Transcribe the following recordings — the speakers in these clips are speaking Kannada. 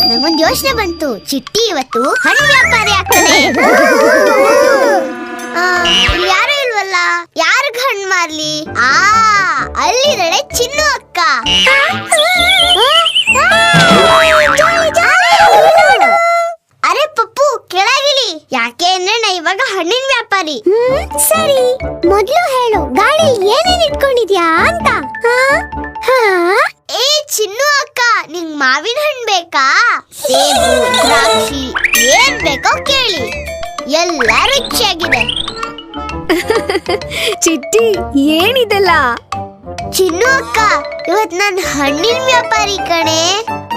ನಂಗೊಂದು ಯೋಚನೆ ಬಂತು. ಚಿಟ್ಟಿ ಇವತ್ತು ಹಣ್ಣು ವ್ಯಾಪಾರಿ ಆಗ್ತಾನೆ. ಯಾರು ಇಲ್ವಲ್ಲ, ಯಾರಿಗ ಹಣ್ಣು ಮಾರ್ಲಿ? ಅಲ್ಲಿದ್ದಾಳೆ ಚಿನ್ನು ಅಕ್ಕ. ಅರೆ ಪಪ್ಪು, ಕೆಳಗಿಳಿ. ಯಾಕೆ ಅಂದ್ರೆ ನಾ ಇವಾಗ ಹಣ್ಣಿನ ವ್ಯಾಪಾರಿ. ಸರಿ, ಮೊದ್ಲು ಹೇಳು, ಗಾಳಿ ಏನೇನ್ ಇಟ್ಕೊಂಡಿದ್ಯಾ ಅಂತ. ಏ ಚಿನ್ನು ಅಕ್ಕ, ನಿಂಗ್ ಮಾವಿನ ಹಣ್ಣು ಬೇಕಾ? ಸೇಬು, ದ್ರಾಕ್ಷಿ, ಏನ್ ಬೇಕೋ ಕೇಳಿ, ಎಲ್ಲ ರುಚಿಯಾಗಿದೆ. ಚಿಟ್ಟಿ, ಏನಿದೆಲ್ಲ? ಚಿನ್ನು ಅಕ್ಕ, ಇವತ್ ನಾನ್ ಹಣ್ಣಿನ ವ್ಯಾಪಾರಿ ಕಣೆ.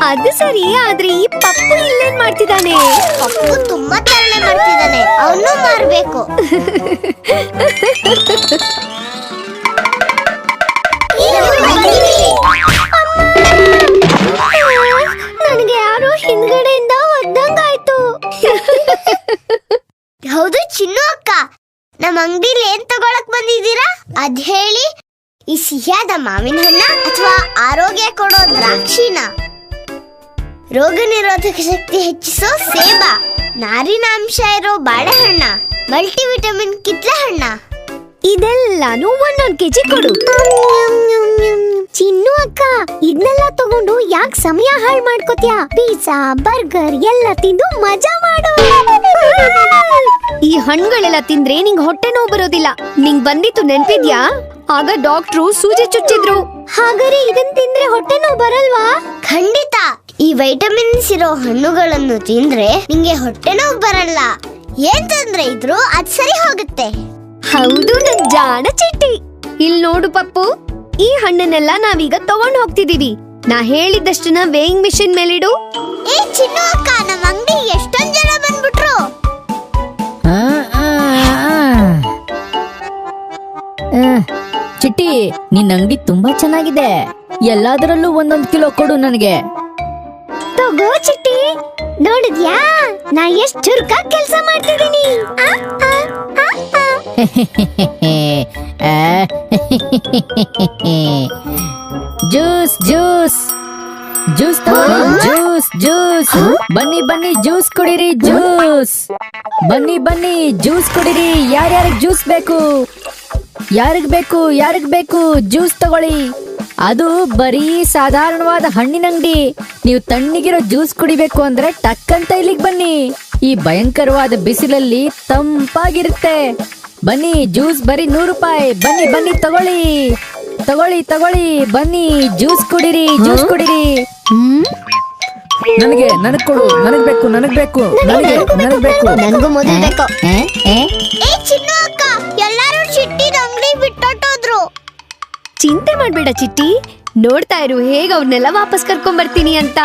ಅದು ಸರಿ, ಆದ್ರೆ ಈ ಪಪ್ಪು ಇಲ್ಲೇನ್ ಮಾಡ್ತಿದ್ದಾನೆ? ಪಪ್ಪು ತುಂಬಾ ತರಲೆ ಮಾಡ್ತಿದ್ದಾನೆ, ಅವನು ಮಾರ್ಬೇಕು. ನನಗೆ ಯಾರೋ ಹಿಂದ್ಗಡೆಯಿಂದ ಒದ್ದಂಗಾಯ್ತು. ಹೌದು ಚಿನ್ನು ಅಕ್ಕ, ನಮ್ಮ ಅಂಗಡಿಲಿ ಏನ್ ತಗೊಳಕ್ ಬಂದಿದ್ದೀರಾ ಅದ್ ಹೇಳಿ. ಈ ಸಿಹಿಯಾದ ಮಾವಿನ ಹಣ್ಣ ಅಥವಾ ಆರೋಗ್ಯ ಕೊಡೋ ದ್ರಾಕ್ಷಿನ? ರೋಗ ನಿರೋಧಕ ಶಕ್ತಿ ಹೆಚ್ಚಿಸೋ ಸೇಬ, ನಾರಿನಾಂಶ ಇರೋ ಬಾಳೆಹಣ್ಣ, ಮಲ್ಟಿವಿಟಮಿನ್ ಕಿತ್ಲೆ ಹಣ್ಣ? ಇದೆಲ್ಲಾನು 1 ಕೆಜಿ ಕೊಡು. ಚಿನ್ನು ಅಕ್ಕ, ಇದನ್ನೆಲ್ಲ ತಗೊಂಡು ಯಾಕೆ ಸಮಯ ಹಾಳು ಮಾಡ್ಕೋತ್ಯಾ? ಪಿಜ್ಜಾ, ಬರ್ಗರ್ ಎಲ್ಲ ತಿಂದು ಮಜಾ ಮಾಡು. ಈ ಹಣ್ಣುಗಳೆಲ್ಲ ತಿಂದ್ರೆ ನಿಂಗ್ ಹೊಟ್ಟೆ ನೋವು ಬರೋದಿಲ್ಲ. ನಿಂಗ್ ಬಂದಿತ್ತು ನೆನ್ಪಿದ್ಯಾ? ಆಗ ಡಾಕ್ಟ್ರು ಸೂಜಿ ಚುಚ್ಚಿದ್ರು. ಹಾಗಾದ್ರೆ ಇದನ್ ತಿಂದ್ರೆ ಹೊಟ್ಟೆ ನೋವು ಬರಲ್ವಾ? ಖಂಡಿತ. ಈ ವೈಟಮಿನ್ಸ್ ಇರೋ ಹಣ್ಣುಗಳನ್ನು ತಿಂದ್ರೆ ನಿಂಗೆ ಹೊಟ್ಟೆ ನೋವು ಬರಲ್ಲ. ಏನ್ ತೊಂದ್ರೆ ಇದ್ರು ಅದ್ ಸರಿ ಹೋಗುತ್ತೆ. ಹೌದು ನನ್ ಜಾಣ ಚಿಟ್ಟಿ. ಇಲ್ ನೋಡು ಪಪ್ಪು, ಈ ಹಣ್ಣನ್ನೆಲ್ಲ ನಾವೀಗ ತಗೊಂಡ್ ಹೋಗ್ತಿದೀವಿ. ನಾ ಹೇಳಿದಷ್ಟನ್ನ ವೇಯಿಂಗ್ ಮಿಷಿನ್ ಮೇಲಿಡು. ಏ ಚಿನ್ನು ಅಕ್ಕ, ನಮ್ಮ ಅಂಗಡಿ ಎಷ್ಟೊಂದ್ ಜನ ಬಂದ್ಬಿಟ್ರು. ಚಿಟ್ಟಿ, ನಿನ್ ಅಂಗಡಿ ತುಂಬಾ ಚೆನ್ನಾಗಿದೆ. ಎಲ್ಲಾದ್ರಲ್ಲೂ 1 ಕಿಲೋ ಕೊಡು ನನಗೆ. ತಗೋ ಚಿಟ್ಟಿ, ನೋಡಿದ್ಯಾ ನಾ ಎಷ್ಟ್ ಚುರುಕಾಗಿ ಕೆಲಸ ಮಾಡ್ತಿದ್ದೀನಿ. Juice juice juice juice juice ಬನ್ನಿ ಬನ್ನಿ ಜ್ಯೂಸ್ ಕುಡಿರಿ. ಜ್ಯೂಸ್ ಬನ್ನಿ ಬನ್ನಿ ಜ್ಯೂಸ್ ಕುಡಿರಿ. ಯಾರ್ಯಾರಿಗೆ ಜ್ಯೂಸ್ ಬೇಕು? ಯಾರಿಗ್ ಬೇಕು? ಯಾರಿಗ್ ಬೇಕು? ಜ್ಯೂಸ್ ತಗೊಳ್ಳಿ. ಅದು ಬರೀ ಸಾಧಾರಣವಾದ ಹಣ್ಣಿನ ಅಂಗಡಿ. ನೀವು ತಣ್ಣಗಿರೋ ಜ್ಯೂಸ್ ಕುಡಿಬೇಕು ಅಂದ್ರೆ ಟಕ್ಕಂತ ಇಲ್ಲಿಗೆ ಬನ್ನಿ. ಈ ಭಯಂಕರವಾದ ಬಿಸಿಲಲ್ಲಿ ತಂಪಾಗಿರುತ್ತೆ. ಬನ್ನಿ, ಜ್ಯೂಸ್ ಬರೀ 100 ರೂಪಾಯಿ. ಬನ್ನಿ ಬನ್ನಿ ತಗೊಳ್ಳಿ ತಗೊಳ್ಳಿ ತಗೊಳ್ಳಿ. ಬನ್ನಿ ಜ್ಯೂಸ್ ಕುಡಿರಿ, ಜ್ಯೂಸ್ ಕುಡಿರಿ. ನನಗ್ ಕೊಡು. ನನಗ್ ಬೇಕು, ನನಗ್ ಬೇಕು, ನನಗ್ ಬೇಕು. ನನ್ಗೂ ಮೊದಲು ಬೇಕು. ಏ ಚಿನ್ನು ಅಕ್ಕ, ಎಲ್ಲಾರು ಚಿಟ್ಟಿದ ಅಂಗಡಿ ಬಿಟ್ಟೋದ್ರು. ಚಿಂತೆ ಮಾಡ್ಬೇಡ ಚಿಟ್ಟಿ, ನೋಡ್ತಾ ಇರು ಹೇಗ ಅವ್ರನ್ನೆಲ್ಲ ವಾಪಸ್ ಕರ್ಕೊಂಡ್ ಬರ್ತೀನಿ ಅಂತ.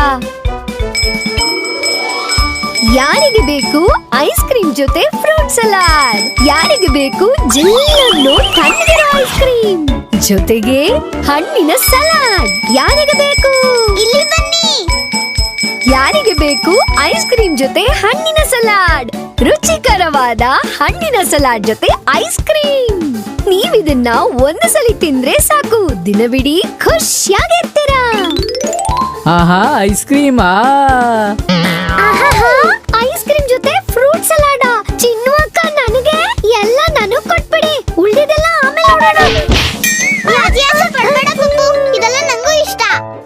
ಯಾರಿಗೆ ಬೇಕು ಐಸ್ ಕ್ರೀಮ್ ಜೊತೆ ಫ್ರೂಟ್ ಸಲಾಡ್? ಯಾರಿಗೆ ಬೇಕು ಜಿಲ್ಲೆಯನ್ನು ತಣ್ಣಗಿರೋ ಐಸ್ ಕ್ರೀಮ್ ಜೊತೆಗೆ ಹಣ್ಣಿನ ಸಲಾಡ್? ಯಾರಿಗೆ ಬೇಕು ಇಲ್ಲಿ ಬನ್ನಿ. ಯಾರಿಗೆ ಬೇಕು ಐಸ್ ಕ್ರೀಮ್ ಜೊತೆ ಹಣ್ಣಿನ ಸಲಾಡ್? ರುಚಿಕರವಾದ ಹಣ್ಣಿನ ಸಲಾಡ್ ಜೊತೆ ಐಸ್ ಕ್ರೀಮ್. ನೀವಿದನ್ನ ಒಂದು ಸಲ ತಿಂದ್ರೆ ಸಾಕು, ದಿನವಿಡೀ ಖುಷಿಯಾಗಿರ್ತೀರಾ. ಆಹಾ, ಐಸ್ ಕ್ರೀಮಾ! ಐಸ್ ಕ್ರೀಮ್ ಜೊತೆ ಫ್ರೂಟ್ ಸಲಾಡ? ಚಿನ್ನು ಅಕ್ಕ, ನನಗೆ ಎಲ್ಲ ನನಗ್ ಕೊಟ್ಬಿಡಿ, ಉಳಿದಿದ್ದೆಲ್ಲ ಆಮೇಲೆ ನೋಡೋಣ. ವ್ಯತ್ಯಾಸ ಪಡ್ಬೇಡ ಪಪ್ಪು, ಇದೆಲ್ಲ ನಂಗೂ ಇಷ್ಟ.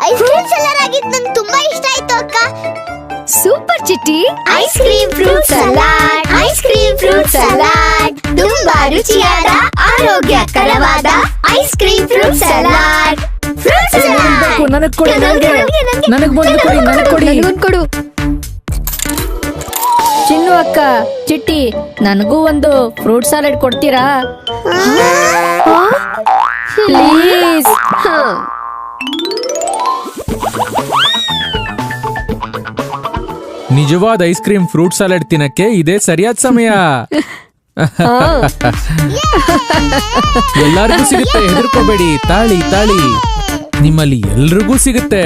ಐಸ್ ಕ್ರೀಮ್ ಸಲಾಡ್ ಆಗಿದ್ದು ನಂಗೆ ತುಂಬಾ ಇಷ್ಟ ಆಯ್ತು ಅಕ್ಕ. ಸೂಪರ್ ಚಿಟ್ಟಿ. Ice cream fruit salad, ice cream fruit salad, ತುಂಬಾ ರುಚಿಯಾದ ಆರೋಗ್ಯಕರವಾದ ice cream fruit salad. Fruit salad ನನಗ್ ಕೊಡಿ, ನನಗ್ ಬಂದು ಕೊಡಿ, ನನಗ್ ಕೊಡಿ. ನನಗೊಂದು ಕೊಡು. ಚಿನ್ನು ಅಕ್ಕ, ಚಿಟ್ಟಿ, ನನಗೂ ಒಂದು ಫ್ರೂಟ್ ಸಲಾಡ್ ಕೊಡ್ತೀರಾ ಪ್ಲೀಸ್? ನಿಜವಾದ ಐಸ್ ಕ್ರೀಮ್ ಫ್ರೂಟ್ ಸಲಾಡ್ ತಿನ್ನಕ್ಕೆ ಇದೇ ಸರಿಯಾದ ಸಮಯ. ಎಲ್ಲರಿಗೂ ಸಿಗುತ್ತೆ, ಹೆದರ್ಕೋಬೇಡಿ. ತಾಳಿ ತಾಳಿ, ನಿಮ್ಮಲ್ಲಿ ಎಲ್ರಿಗೂ ಸಿಗುತ್ತೆ.